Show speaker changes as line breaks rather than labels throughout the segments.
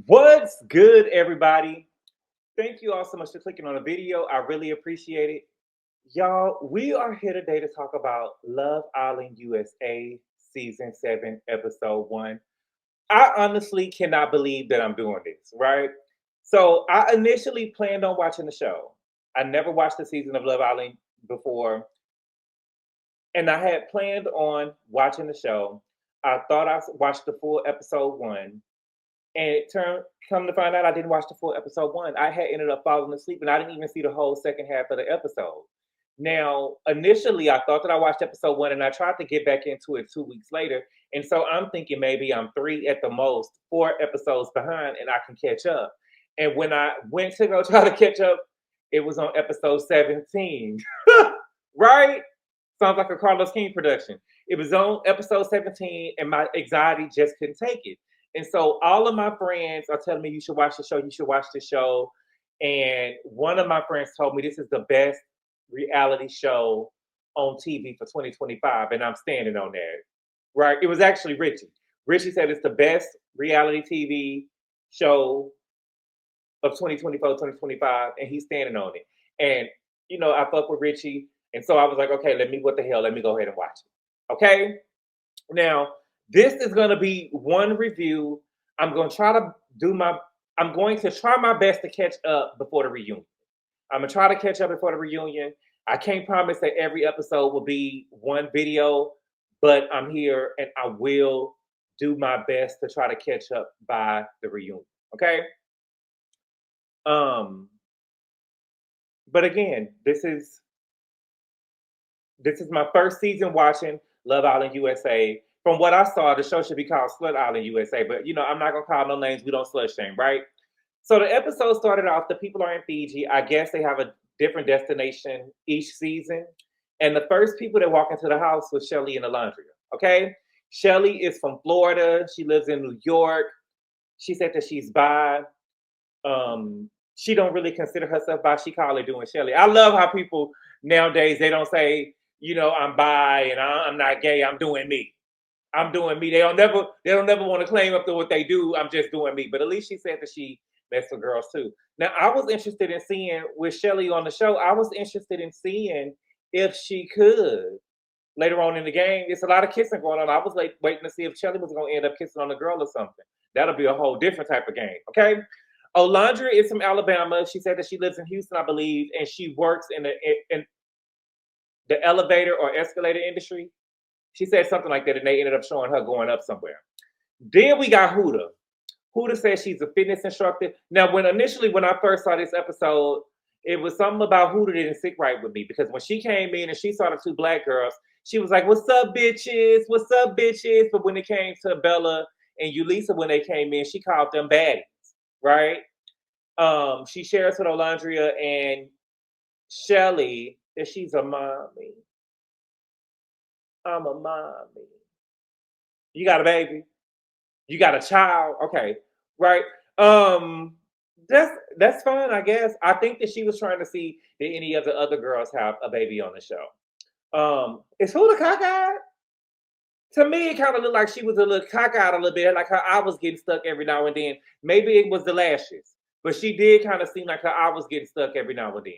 What's good, everybody? Thank you all so much for clicking on the video. I really appreciate it. Y'all, we are here today to talk about Love Island USA Season 7, Episode 1. I honestly cannot believe that I'm doing this, right? So, I initially planned on watching the show. I never watched a season of Love Island before, and I had planned on watching the show. I thought I watched the full episode 1, and it turned come to find out I didn't watch the full episode 1. I had ended up falling asleep and I didn't even see the whole second half of the episode. Now, initially I thought that I watched episode 1 and I tried to get back into it 2 weeks later. And so I'm thinking maybe I'm 3 at the most, 4 episodes behind and I can catch up. And when I went to go try to catch up, it was on episode 17. Right? Sounds like a Carlos King production. It was on episode 17 and my anxiety just couldn't take it. And so all of my friends are telling me you should watch the show, you should watch the show. And one of my friends told me this is the best reality show on TV for 2025. And I'm standing on that. Right? It was actually Richie. Richie said it's the best reality TV show of 2024, 2025, and he's standing on it. And I fuck with Richie. And so I was like, okay, let me go ahead and watch it. Okay? Now, this is going to be one review. I'm going to try my best to catch up before the reunion. I'm going to try to catch up before the reunion. I can't promise that every episode will be one video, but I'm here and I will do my best to try to catch up by the reunion. Okay? But again, this is my first season watching Love Island USA. From what I saw, the show should be called Slut Island USA, but I'm not gonna call no names. We don't slut shame, right? So the episode started off. The people are in Fiji. I guess they have a different destination each season. And the first people that walk into the house was Shelly and Alondria. Okay, Shelly is from Florida. She lives in New York. She said that she's bi. She don't really consider herself bi. She call her doing Shelly. I love how people nowadays they don't say I'm bi and I'm not gay. I'm doing me. I'm doing me. They don't never want to claim up to what they do. I'm just doing me. But at least she said that she messed with girls too. Now I was interested in seeing with Shelly on the show. I was interested in seeing if she could later on in the game. It's a lot of kissing going on. I was like waiting to see if Shelly was going to end up kissing on the girl or something. That'll be a whole different type of game. Okay. Alondra is from Alabama. She said that she lives in Houston, I believe, and she works in the elevator or escalator industry. She said something like that, and they ended up showing her going up somewhere. Then we got Huda. Huda says she's a fitness instructor. Now, when I first saw this episode, it was something about Huda didn't sit right with me because when she came in and she saw the 2 black girls, she was like, "What's up, bitches? What's up, bitches?" But when it came to Bella and Yulisa, when they came in, she called them baddies, right? She shares with Alondria and Shelly that she's a mommy. I'm a mommy. You got a baby? You got a child? Okay, right. That's fine, I guess. I think that she was trying to see did any of the other girls have a baby on the show. Is Huda cockeyed? To me, it kind of looked like she was a little cockeyed a little bit, like her eye was getting stuck every now and then. Maybe it was the lashes, but she did kind of seem like her eye was getting stuck every now and then.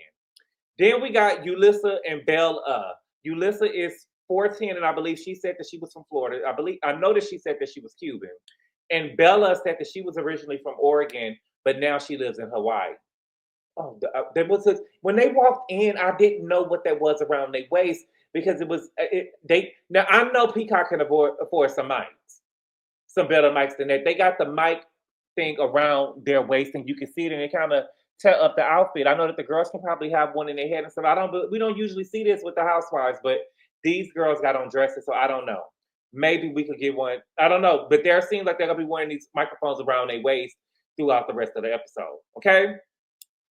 Then we got Yulisa and belle-a. Yulisa is 14, and I believe she said that she was from Florida. I know that she said that she was Cuban. And Bella said that she was originally from Oregon, but now she lives in Hawaii. Oh, when they walked in, I didn't know what that was around their waist because it was Now I know Peacock can afford some mics, some better mics than that. They got the mic thing around their waist, and you can see it, and it kind of tear up the outfit. I know that the girls can probably have one in their head and stuff. We don't usually see this with the housewives, but these girls got on dresses, so I don't know. Maybe we could get one. I don't know, but there seems like they're gonna be wearing these microphones around their waist throughout the rest of the episode. Okay.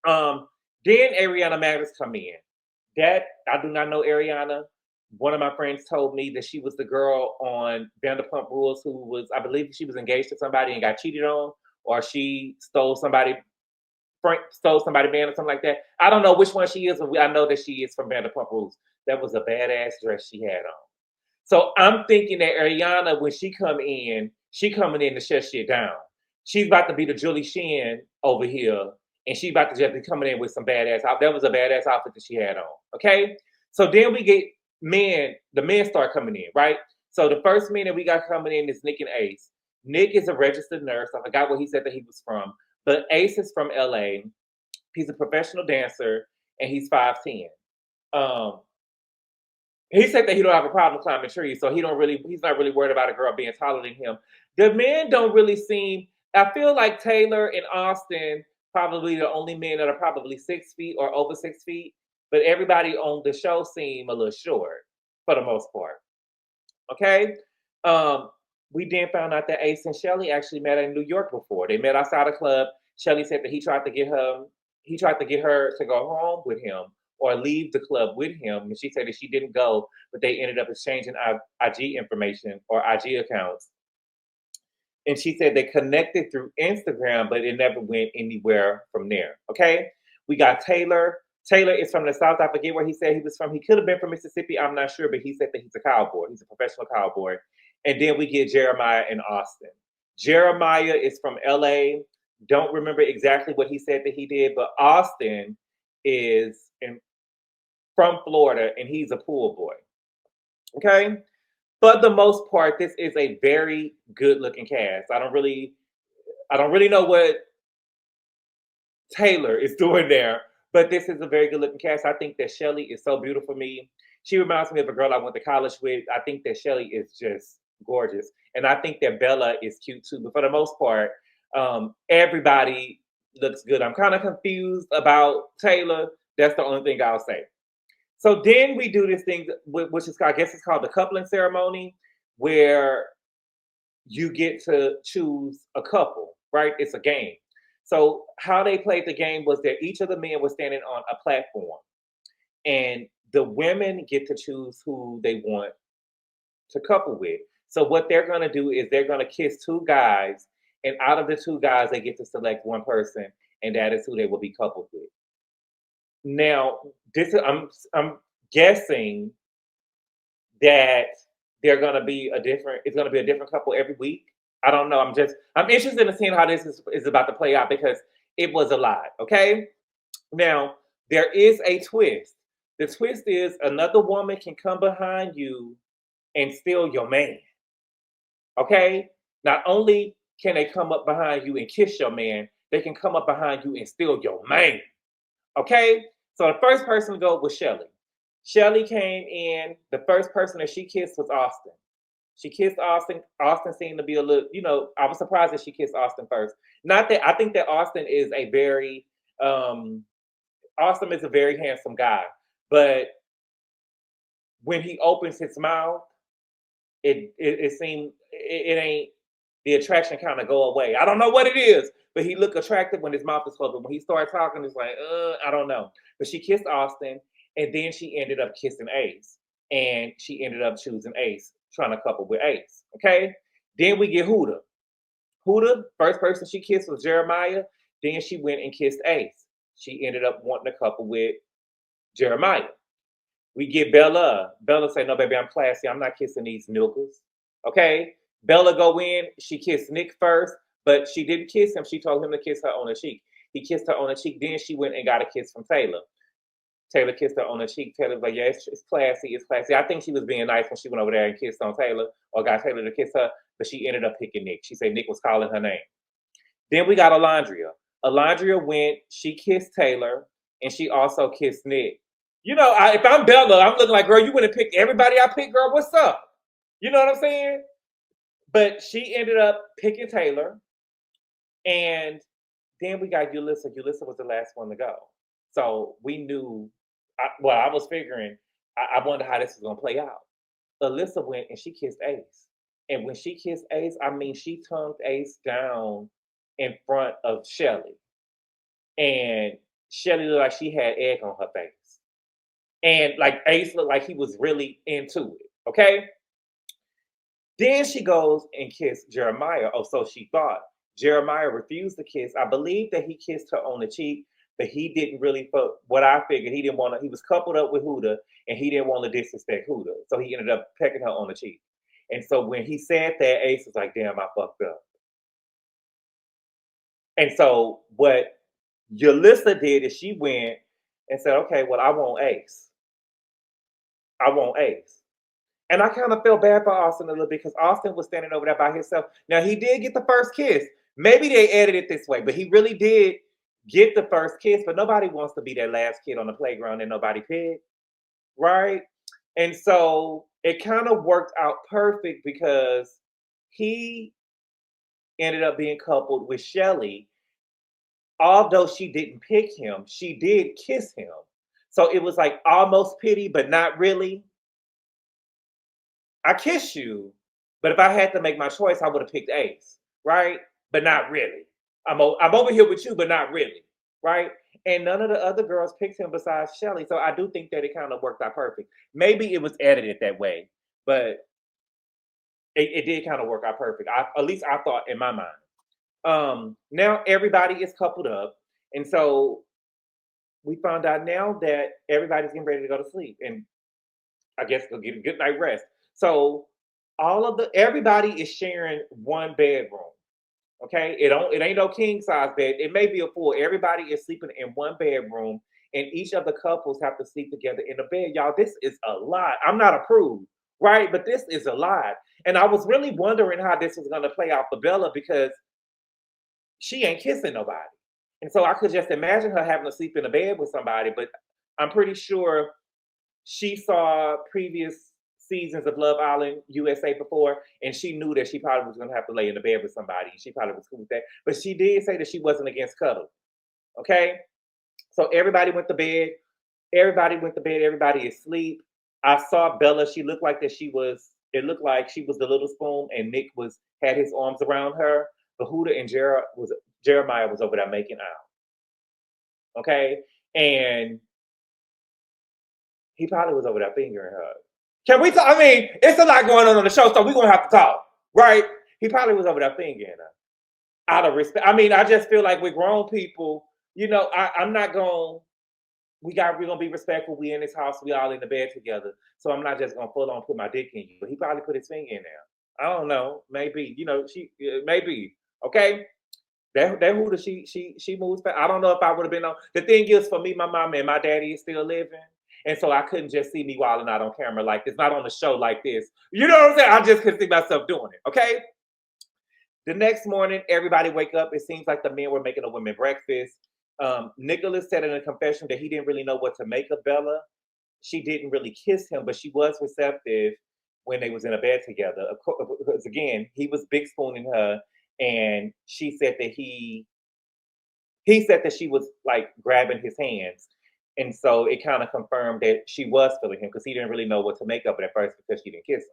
Then Ariana Madix come in. That I do not know Ariana. One of my friends told me that she was the girl on Vanderpump Rules who was, I believe, she was engaged to somebody and got cheated on, or she stole somebody man or something like that. I don't know which one she is, but I know that she is from Vanderpump Rules. That was a badass dress she had on. So I'm thinking that Ariana, when she coming in to shut shit down. she's about to be the Julie Shen over here, and she's about to just be coming in with some badass outfit. That was a badass outfit that she had on. Okay, so then we get men. The men start coming in, right? So the first men that we got coming in is Nick and Ace. Nick is a registered nurse. I forgot where he said that he was from, but Ace is from LA. He's a professional dancer, and he's 5'10". Um, he said that he don't have a problem climbing trees, so he's not really worried about a girl being taller than him. The men don't really seem. I feel like Taylor and Austin probably the only men that are probably 6 feet or over 6 feet, but everybody on the show seem a little short for the most part. Okay. Um, we then found out that Ace and Shelly actually met in New York before. They met outside a club. Shelly said that he tried to get her to go home with him or leave the club with him. And she said that she didn't go, but they ended up exchanging IG information or IG accounts. And she said they connected through Instagram, but it never went anywhere from there. Okay. We got Taylor. Taylor is from the South. I forget where he said he was from. He could have been from Mississippi. I'm not sure, but he said that he's a cowboy. He's a professional cowboy. And then we get Jeremiah and Austin. Jeremiah is from LA. Don't remember exactly what he said that he did, but Austin is from Florida and he's a pool boy. Okay. For the most part, this is a very good looking cast. I don't really know what Taylor is doing there, but this is a very good looking cast. I think that Shelly is so beautiful for me. She reminds me of a girl I went to college with. I think that Shelly is just gorgeous. And I think that Bella is cute too. But for the most part, everybody looks good. I'm kind of confused about Taylor. That's the only thing I'll say. So then we do this thing, which is, I guess it's called the coupling ceremony, where you get to choose a couple, right? It's a game. So how they played the game was that each of the men was standing on a platform, and the women get to choose who they want to couple with. So what they're going to do is they're going to kiss two guys, and out of the two guys, they get to select one person, and that is who they will be coupled with. Now, this is I'm guessing that they're gonna be a different. It's gonna be a different couple every week. I don't know. I'm interested in seeing how this is about to play out because it was a lot. Okay. Now there is a twist. The twist is another woman can come behind you and steal your man. Okay. Not only can they come up behind you and kiss your man, they can come up behind you and steal your man. Okay. So the first person to go was Shelly. Shelly came in. The first person that she kissed was Austin. She kissed Austin. Austin seemed to be a little, I was surprised that she kissed Austin first. Not that I think that Austin is a very handsome guy, but when he opens his mouth, it seemed it ain't the attraction kind of go away. I don't know what it is, but he looked attractive when his mouth is closed. But when he started talking, it's like, I don't know. But she kissed Austin, and then she ended up kissing Ace, and she ended up choosing Ace, trying to couple with Ace. Okay. Then we get Huda. Huda, first person she kissed was Jeremiah. Then she went and kissed Ace. She ended up wanting to couple with Jeremiah. We get Bella. Bella say, "No, baby, I'm classy. I'm not kissing these niggas." Okay. Bella go in. She kissed Nick first, but she didn't kiss him. She told him to kiss her on the cheek. He kissed her on the cheek. Then she went and got a kiss from Taylor. Taylor kissed her on the cheek. Taylor's like, "Yeah, it's classy. It's classy." I think she was being nice when she went over there and kissed on Taylor or got Taylor to kiss her, but she ended up picking Nick. She said Nick was calling her name. Then we got Alondria. Alondria went. She kissed Taylor, and she also kissed Nick. If I'm Bella, I'm looking like, girl, you wouldn't pick everybody I picked, girl. What's up? You know what I'm saying? But she ended up picking Taylor. And then we got Yulissa. Yulissa was the last one to go. So we knew, I was figuring, I wonder how this was going to play out. Alyssa went and she kissed Ace. And when she kissed Ace, I mean, she tongued Ace down in front of Shelly. And Shelly looked like she had egg on her face. And like Ace looked like he was really into it. Okay. Then she goes and kissed Jeremiah. Oh, so she thought. Jeremiah refused to kiss. I believe that he kissed her on the cheek, but he didn't really, for what I figured, he didn't want to, he was coupled up with Huda and he didn't want to disrespect Huda. So he ended up pecking her on the cheek. And so when he said that, Ace was like, damn, I fucked up. And so what Yulissa did is she went and said, okay, well, I want Ace. I want Ace. And I kind of felt bad for Austin a little bit because Austin was standing over there by himself. Now, he did get the first kiss. Maybe they edited it this way, but he really did get the first kiss. But nobody wants to be that last kid on the playground and nobody picked, right? And so it kind of worked out perfect because he ended up being coupled with Shelly. Although she didn't pick him, she did kiss him. So it was like almost pity, but not really. I kiss you, but if I had to make my choice, I would have picked Ace, right? But not really. I'm over here with you, but not really, right? And none of the other girls picked him besides Shelly. So I do think that it kind of worked out perfect. Maybe it was edited that way, but it did kind of work out perfect. At least I thought in my mind. Now everybody is coupled up, and so we found out now that everybody's getting ready to go to sleep, and I guess go get a good night rest. So everybody is sharing one bedroom. Okay, it ain't no king size bed. It may be a full. Everybody is sleeping in one bedroom, and each of the couples have to sleep together in a bed. Y'all, this is a lot. I'm not approved, right? But this is a lot. And I was really wondering how this was gonna play out for Bella because she ain't kissing nobody. And so I could just imagine her having to sleep in a bed with somebody, but I'm pretty sure she saw previous seasons of Love Island USA before, and she knew that she probably was going to have to lay in the bed with somebody. She probably was cool with that. But she did say that she wasn't against cuddle. Okay? So everybody went to bed. Everybody went to bed. Everybody is asleep. I saw Bella. She looked like that it looked like she was the little spoon, and Nick had his arms around her. But Huda and Jeremiah was over there making out. Okay? And he probably was over there fingering her. Can we talk? I mean, it's a lot going on the show, so we're going to have to talk, right? He probably was over there fingering her. Out of respect. I mean, I just feel like with grown people, I'm not going, we're going to be respectful. We in this house, we all in the bed together. So I'm not just going to full on put my dick in you. But he probably put his finger in there. I don't know. Maybe, maybe. Okay? That Huda, she moves fast. I don't know if I would have been on. The thing is, for me, my mom and my daddy is still living. And so I couldn't just see me wilding out on camera like this, not on the show like this. You know what I'm saying? I just couldn't see myself doing it. Okay. The next morning, everybody wake up. It seems like the men were making a women breakfast. Nicholas said in a confession that he didn't really know what to make of Bella. She didn't really kiss him, but she was receptive when they was in a bed together. Because again, he was big spooning her, and she said that he said that she was like grabbing his hands. And so it kind of confirmed that she was feeling him because he didn't really know what to make of it at first because she didn't kiss him.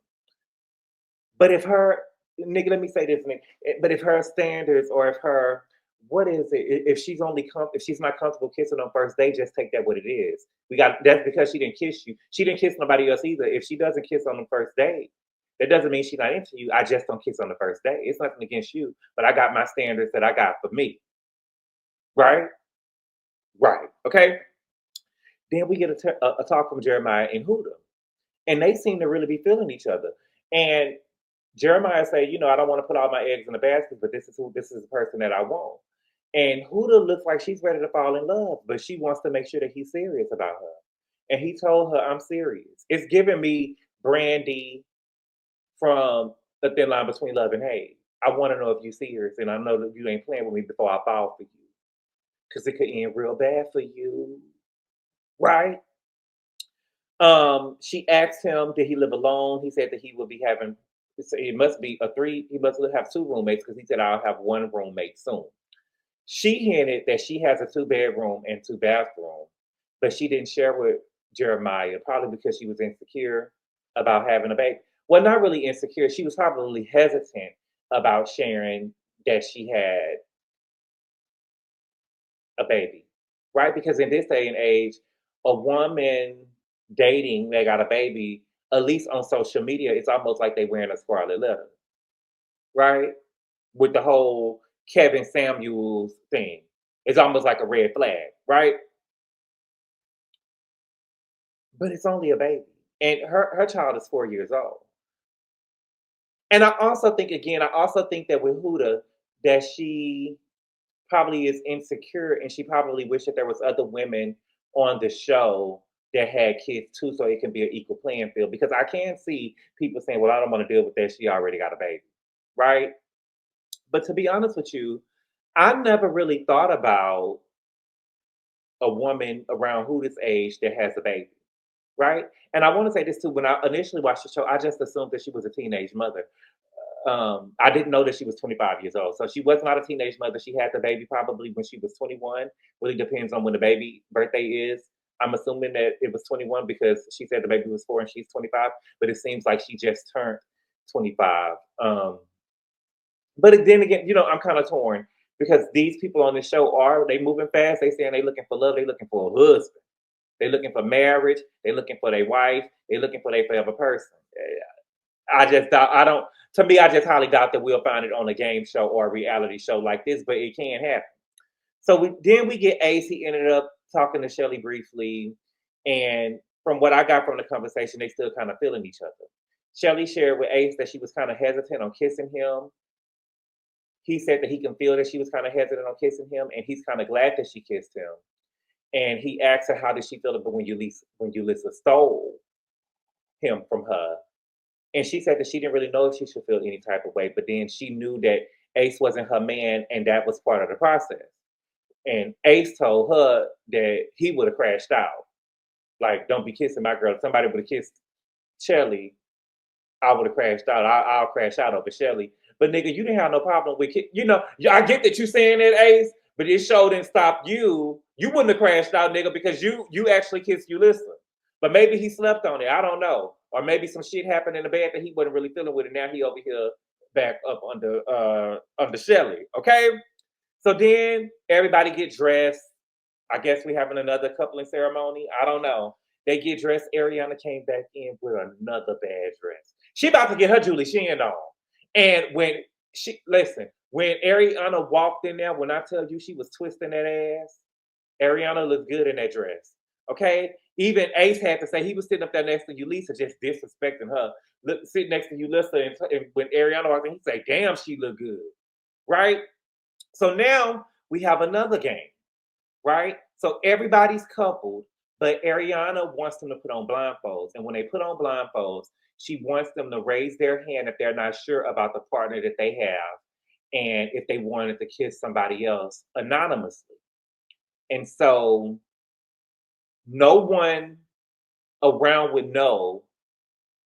But if her, nigga, let me say this, nigga, but if her standards or if her, what is it? If she's if she's not comfortable kissing on first date, just take that what it is. That's because she didn't kiss you. She didn't kiss nobody else either. If she doesn't kiss on the first date, that doesn't mean she's not into you. I just don't kiss on the first date. It's nothing against you, but I got my standards that I got for me. Right? Right. Okay. Then we get a talk from Jeremiah and Huda, and they seem to really be feeling each other. And Jeremiah say, I don't want to put all my eggs in a basket, but this is the person that I want. And Huda looks like she's ready to fall in love, but she wants to make sure that he's serious about her. And he told her, "I'm serious." It's giving me Brandy from The Thin Line Between Love and Hate. I want to know if you're serious, and I know that you ain't playing with me before I fall for you, because it could end real bad for you. Right? She asked him, did he live alone? He said that he would be having, it must be he must have two roommates because he said, I'll have one roommate soon. She hinted that she has a 2-bedroom and 2-bathroom, but she didn't share with Jeremiah, probably because she was insecure about having a baby. Well, not really insecure. She was probably hesitant about sharing that she had a baby, right? Because in this day and age, a woman dating they got a baby, at least on social media, it's almost like they wearing a scarlet letter, right? With the whole Kevin Samuels thing, it's almost like a red flag, right? But it's only a baby, and her child is 4 years old. And I also think that with Huda, that she probably is insecure, and she probably wished that there was other women on the show that had kids too, so it can be an equal playing field. Because I can see people saying, "Well, I don't want to deal with that. She already got a baby," right? But to be honest with you, I never really thought about a woman around Huda's age that has a baby, right? And I want to say this too. When I initially watched the show, I just assumed that she was a teenage mother. I didn't know that she was 25 years old. So she was not a teenage mother. She had the baby probably when she was 21. Really depends on when the baby birthday is. I'm assuming that it was 21 because she said the baby was 4 and she's 25, but it seems like she just turned 25. But then again, I'm kind of torn because these people on this show they moving fast. They saying they looking for love. They looking for a husband. They looking for marriage. They looking for their wife. They looking for their forever person. I just doubt. I don't. To me, I just highly doubt that we'll find it on a game show or a reality show like this. But it can happen. So we get Ace. He ended up talking to Shelly briefly, and from what I got from the conversation, they still kind of feeling each other. Shelly shared with Ace that she was kind of hesitant on kissing him. He said that he can feel that she was kind of hesitant on kissing him, and he's kind of glad that she kissed him. And he asked her, "How did she feel about when Yulisa stole him from her?" And she said that she didn't really know if she should feel any type of way, but then she knew that Ace wasn't her man, and that was part of the process. And Ace told her that he would have crashed out. Like, don't be kissing my girl. If somebody would have kissed Shelly, I would have crashed out. I'll crash out over Shelly. But nigga, you didn't have no problem with I get that you saying that, Ace, but this show didn't stop you. You wouldn't have crashed out, nigga, because you actually kissed Yulisa. But maybe he slept on it. I don't know. Or maybe some shit happened in the bed that he wasn't really feeling with it. Now he over here back up under Shelly. Okay? So then everybody get dressed. I guess we having another coupling ceremony. I don't know. They get dressed. Ariana came back in with another bad dress. She about to get her Julie Sheehan on. And when Ariana walked in there, when I tell you she was twisting that ass, Ariana looked good in that dress. Okay? Even Ace had to say he was sitting up there next to Yulisa, just disrespecting her. Sitting next to Yulisa, and when Ariana walked in, he said, "Damn, she looked good." Right? So now we have another game, right? So everybody's coupled, but Ariana wants them to put on blindfolds. And when they put on blindfolds, she wants them to raise their hand if they're not sure about the partner that they have and if they wanted to kiss somebody else anonymously. And so no one around would know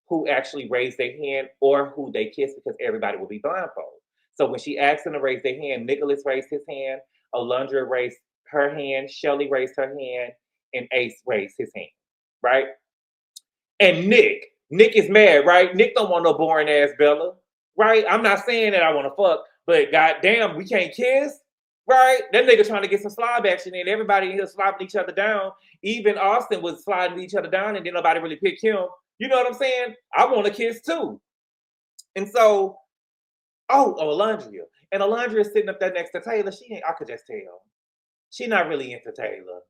who actually raised their hand or who they kissed because everybody would be blindfolded. So when she asked them to raise their hand, Nicholas raised his hand, Alundra raised her hand, Shelly raised her hand, and Ace raised his hand, right? And Nick is mad, right? Nick don't want no boring ass Bella, right? I'm not saying that I want to fuck, but goddamn, we can't kiss, right? That nigga trying to get some slob action in. Everybody here slobbing each other down. Even Austin was sliding each other down, and then nobody really picked him. You know what I'm saying? I want to kiss too. And so, Alondria. And Alondria is sitting up there next to Taylor. I could just tell. She not really into Taylor.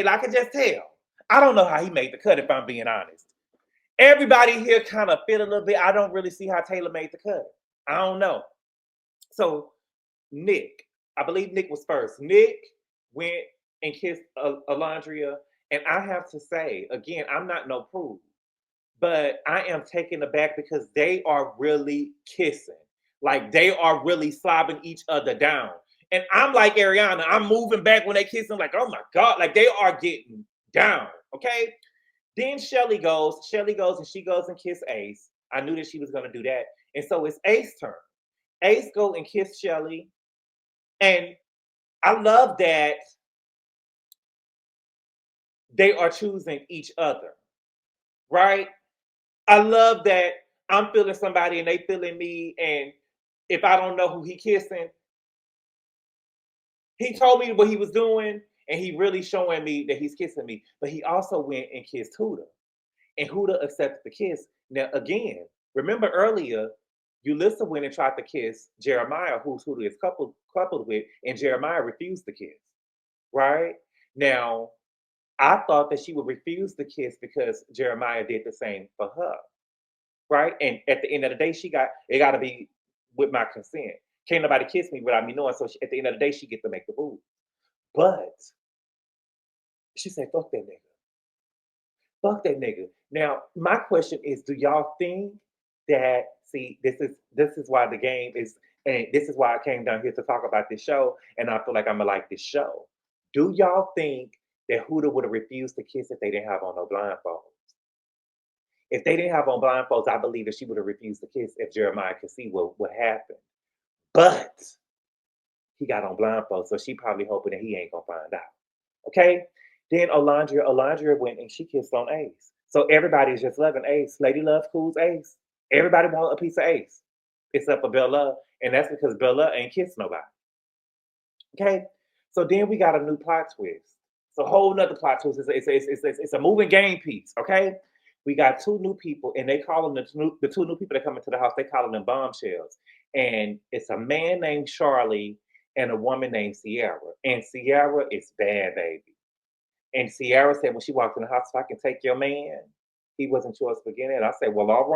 I could just tell. I don't know how he made the cut, if I'm being honest. Everybody here kind of fit a little bit. I don't really see how Taylor made the cut. I don't know. So, Nick, I believe Nick was first. Nick went and kissed Alondria. And I have to say, again, I'm not no prude, but I am taken aback because they are really kissing. Like, they are really slobbing each other down. And I'm like Ariana, I'm moving back when they kiss them, like, oh my God, like they are getting down, okay? Then Shelly goes and she goes and kiss Ace. I knew that she was going to do that. And so it's Ace's turn. Ace go and kiss Shelly. And I love that they are choosing each other, right? I love that I'm feeling somebody and they feeling me. And if I don't know who he kissing, he told me what he was doing and he really showing me that he's kissing me. But he also went and kissed Huda. And Huda accepted the kiss. Now, again, remember earlier, Yulisa went and tried to kiss Jeremiah, who Huda is coupled with, and Jeremiah refused the kiss, right? Now, I thought that she would refuse the kiss because Jeremiah did the same for her, right? And at the end of the day, it got to be with my consent. Can't nobody kiss me without me knowing. So at the end of the day, she get to make the rules. But she said, "Fuck that nigga. Fuck that nigga." Now, my question is, do y'all think that? See, this is why the game is, and this is why I came down here to talk about this show, and I feel like I'm gonna like this show. Do y'all think that Huda would have refused to kiss if they didn't have on no blindfolds? If they didn't have on blindfolds, I believe that she would have refused to kiss if Jeremiah could see what happened. But he got on blindfolds, so she probably hoping that he ain't gonna find out. Okay? Then Alondria went and she kissed on Ace. So everybody's just loving Ace. Lady Love Cool's Ace. Everybody want a piece of Ace, except for belle-a, and that's because belle-a ain't kissed nobody. Okay? So then we got a new plot twist. It's a whole nother plot twist. It's a moving game piece. Okay? We got two new people, and they call them the two new people that come into the house. They call them Bombshells, and it's a man named Charlie and a woman named Sierra. And Sierra is bad, baby. And Sierra said when she walked in the house, "If I can take your man, he wasn't yours to begin." And I said, "Well, all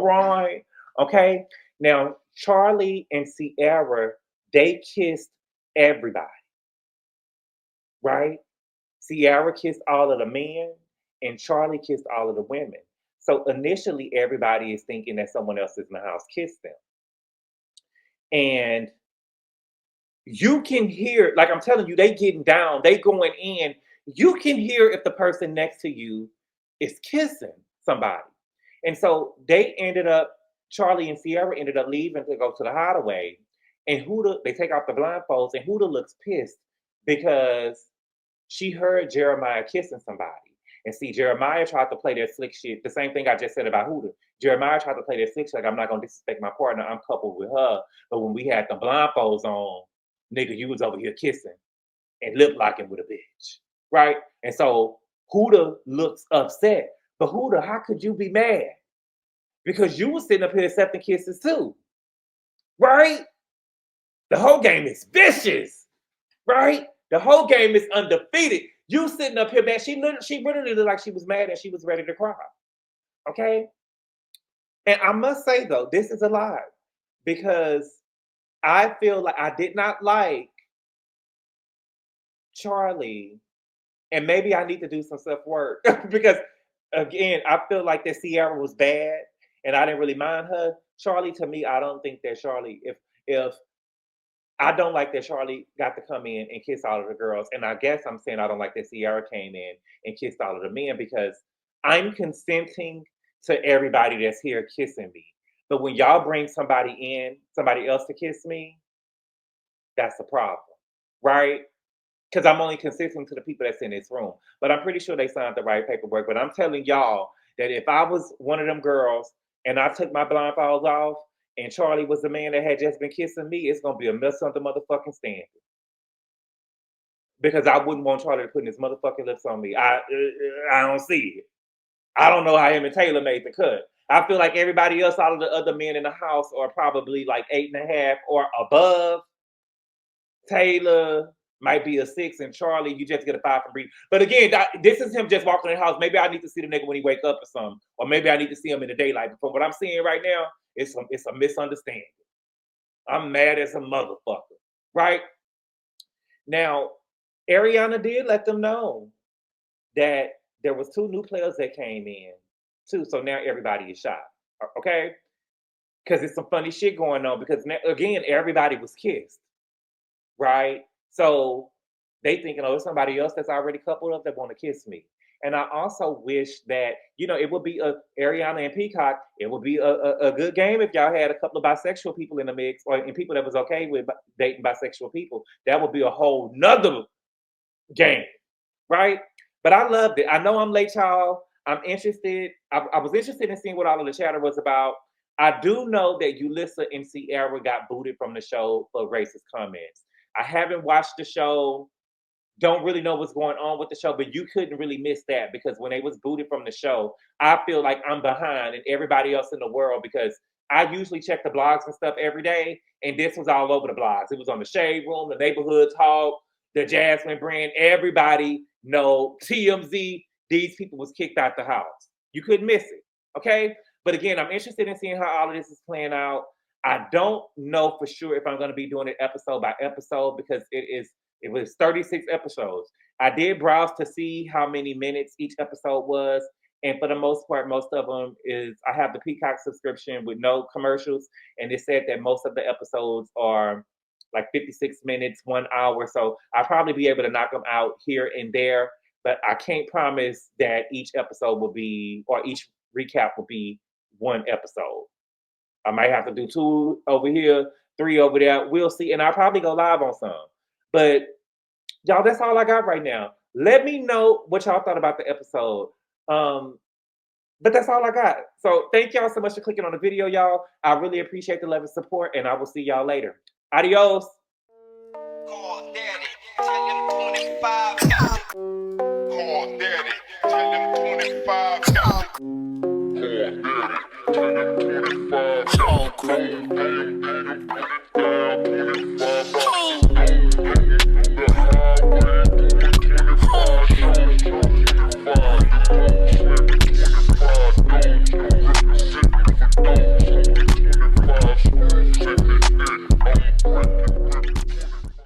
right, okay." Now Charlie and Sierra, they kissed everybody, right? Sierra kissed all of the men, and Charlie kissed all of the women. So initially, everybody is thinking that someone else is in the house kissed them. And you can hear, like I'm telling you, they getting down, they going in. You can hear if the person next to you is kissing somebody. And so Charlie and Sierra ended up leaving to go to the hideaway. And they take off the blindfolds, and Huda looks pissed because she heard Jeremiah kissing somebody. And see, Jeremiah tried to play that slick shit. The same thing I just said about Huda. Jeremiah tried to play that slick shit, like, I'm not going to disrespect my partner. I'm coupled with her. But when we had the blindfolds on, nigga, you was over here kissing and lip locking with a bitch. Right? And so Huda looks upset. But Huda, how could you be mad? Because you was sitting up here accepting kisses too. Right? The whole game is vicious. Right? The whole game is undefeated. You sitting up here, man. She literally looked like she was mad and she was ready to cry. Okay? And I must say, though, this is a lie. Because I feel like I did not like Charlie. And maybe I need to do some self-work. Because, again, I feel like that Sierra was bad. And I didn't really mind her. Charlie, to me, I don't think that Charlie, if I don't like that Charlie got to come in and kiss all of the girls. And I guess I'm saying I don't like that Sierra came in and kissed all of the men because I'm consenting to everybody that's here kissing me. But when y'all bring somebody else to kiss me, that's the problem, right? Because I'm only consenting to the people that's in this room. But I'm pretty sure they signed the right paperwork. But I'm telling y'all that if I was one of them girls and I took my blindfolds off, and Charlie was the man that had just been kissing me, it's gonna be a mess on the motherfucking standard. Because I wouldn't want Charlie to put his motherfucking lips on me. I don't see it. I don't know how him and Taylor made the cut. I feel like everybody else, all of the other men in the house, are probably like 8.5 or above. Taylor might be a 6, and Charlie, you just get a 5 from Bree. But again, this is him just walking in the house. Maybe I need to see the nigga when he wake up or something, or maybe I need to see him in the daylight. But from what I'm seeing right now, it's a misunderstanding. I'm mad as a motherfucker, right? Now, Ariana did let them know that there was 2 new players that came in too. So now everybody is shocked, okay? Because it's some funny shit going on. Because now, again, everybody was kissed, right? So they thinking, oh, it's somebody else that's already coupled up that want to kiss me. And I also wish that, it would be Ariana and Peacock, it would be a good game if y'all had a couple of bisexual people in the mix, or and people that was okay with dating bisexual people. That would be a whole nother game, right? But I loved it. I know I'm late, y'all. I'm interested. I was interested in seeing what all of the chatter was about. I do know that Yulissa and Sierra got booted from the show for racist comments. I haven't watched the show. Don't really know what's going on with the show, but you couldn't really miss that because when they was booted from the show, I feel like I'm behind and everybody else in the world because I usually check the blogs and stuff every day, and this was all over the blogs. It was on the Shade Room, the Neighborhood Talk, the Jasmine brand. Everybody know TMZ. These people was kicked out the house. You couldn't miss it, okay? But again, I'm interested in seeing how all of this is playing out. I don't know for sure if I'm going to be doing it episode by episode because it was 36 episodes. I did browse to see how many minutes each episode was, and for the most part, most of them is I have the Peacock subscription with no commercials, and it said that most of the episodes are like 56 minutes, 1 hour. So I'll probably be able to knock them out here and there, but I can't promise that each episode will be or each recap will be one episode. I might have to do 2 over here, 3 over there. We'll see. And I'll probably go live on some. But y'all, that's all I got right now. Let me know what y'all thought about the episode. But that's all I got. So thank y'all so much for clicking on the video, y'all. I really appreciate the love and support, and I will see y'all later. Adios.
Call daddy, tell him 25. Call daddy, tell him 25.